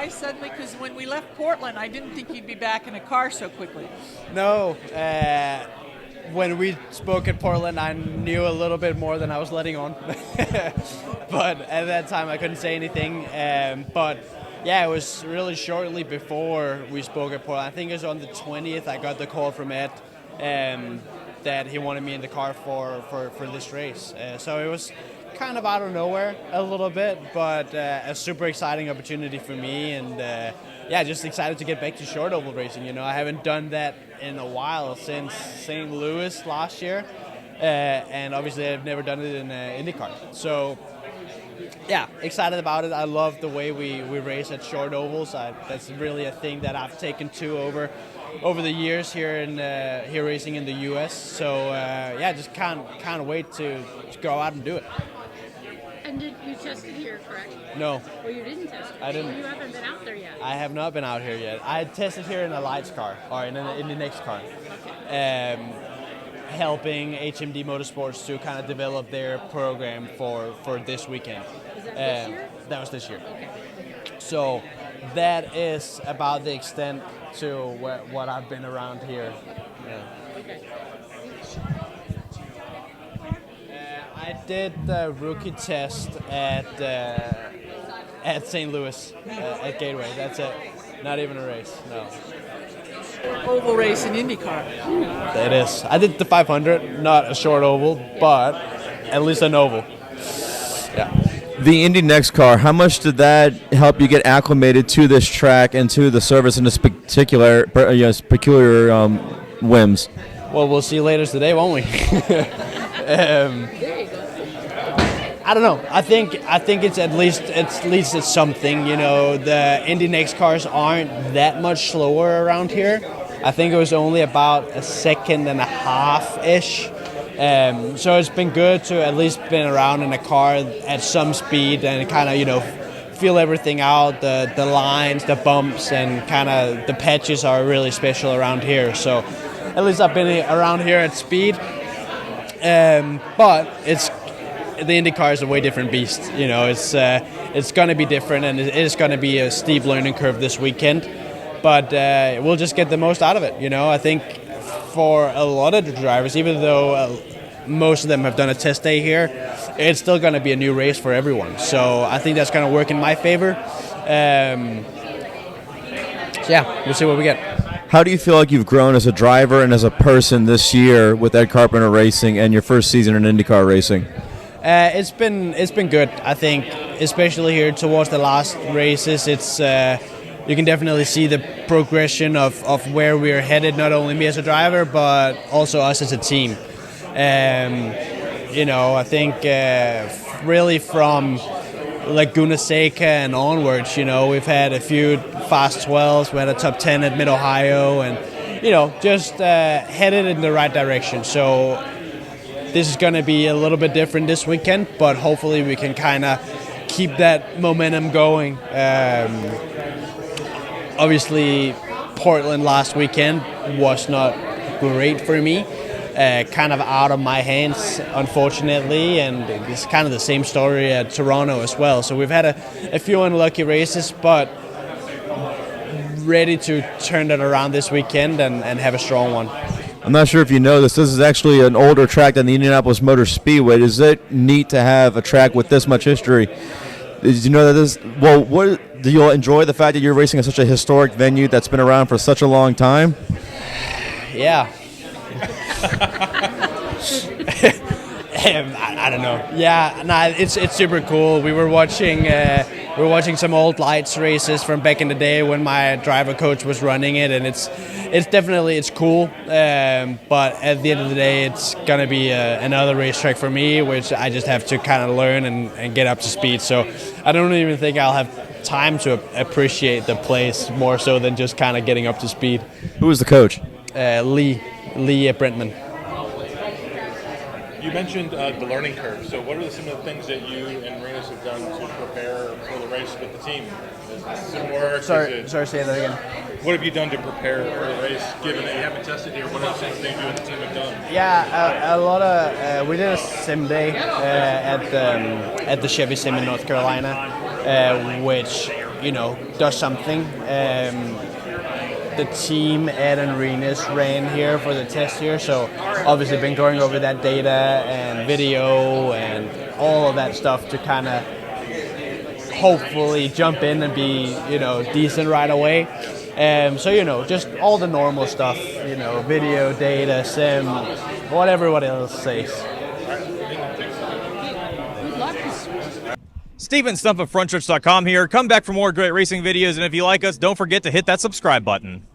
why suddenly? Because when we left Portland, I didn't think you'd be back in a car so quickly. No, when we spoke at Portland, I knew a little bit more than I was letting on. But at that time, I couldn't say anything. But yeah, it was really shortly before we spoke at Portland. I think it was on the 20th I got the call from Ed that he wanted me in the car for this race. So it was kind of out of nowhere a little bit, but a super exciting opportunity for me, and yeah, just excited to get back to short oval racing. You know, I haven't done that in a while, since St. Louis last year, and obviously I've never done it in IndyCar. So yeah, excited about it. I love the way we race at short ovals. That's really a thing that I've taken to over the years here here racing in the U.S. So yeah, just can't wait to go out and do it. And did you test it here, correct? No. Well, you didn't test it. I didn't. Well, you haven't been out there yet. I have not been out here yet. I tested here in a lights car, or in the next car, helping HMD Motorsports to kind of develop their program for this weekend. Is that this year? That was this year. Okay. So that is about the extent to what I've been around here. Yeah. Okay. I did the rookie test at St. Louis at Gateway. That's it. Not even a race. No. Oval race in IndyCar. It is. I did the 500, not a short oval, but at least an oval. Yeah. The Indy Next car, how much did that help you get acclimated to this track and to the service and this peculiar whims? Well, we'll see later today, won't we? I don't know. I think it's at least it's something. You know, the Indy Next cars aren't that much slower around here. I think it was only about a second and a half ish. So it's been good to at least been around in a car at some speed and kind of feel everything out. The lines, the bumps, and kind of the patches are really special around here. So at least I've been around here at speed. But the IndyCar is a way different beast. You know, it's going to be different, and it is going to be a steep learning curve this weekend. But we'll just get the most out of it. You know, I think for a lot of the drivers, even though most of them have done a test day here, it's still going to be a new race for everyone. So I think that's going to work in my favor. So yeah, we'll see what we get. How do you feel like you've grown as a driver and as a person this year with Ed Carpenter Racing and your first season in IndyCar racing? It's been good. I think, especially here towards the last races, it's you can definitely see the progression of where we're headed. Not only me as a driver, but also us as a team. I think really from Laguna Seca and onwards, we've had a few fast 12s. We had a top 10 at Mid-Ohio, and just headed in the right direction. So this is going to be a little bit different this weekend, but hopefully we can kind of keep that momentum going. Obviously, Portland last weekend was not great for me. Kind of out of my hands, unfortunately, and it's kind of the same story at Toronto as well. So we've had a few unlucky races, but ready to turn that around this weekend and have a strong one. I'm not sure if you know this. This is actually an older track than the Indianapolis Motor Speedway. Is it neat to have a track with this much history? Did you know that this? Well, do you enjoy the fact that you're racing at such a historic venue that's been around for such a long time? Yeah. I don't know. Yeah, it's super cool. We were watching some old lights races from back in the day when my driver coach was running it, and it's definitely cool. But at the end of the day, it's gonna be another racetrack for me, which I just have to kind of learn and get up to speed. So I don't even think I'll have time to appreciate the place more so than just kind of getting up to speed. Who was the coach? Lee Brentman. You mentioned the learning curve. So what are some of the things that you and Renus have done to prepare for the race with the team? Is it similar? Sorry, say that again. What have you done to prepare for the race, given that you haven't tested here? What are the things that you and the team have done? Yeah, a lot of... we did a sim day at the Chevy Sim in North Carolina, which does something. The team, Ed and Renus, ran here for the test here, so obviously been going over that data and video and all of that stuff to kind of hopefully jump in and be, decent right away. So, just all the normal stuff, video, data, sim, what everyone else says. Good luck. Steven Stump of Frontstretch.com here. Come back for more great racing videos, and if you like us, don't forget to hit that subscribe button.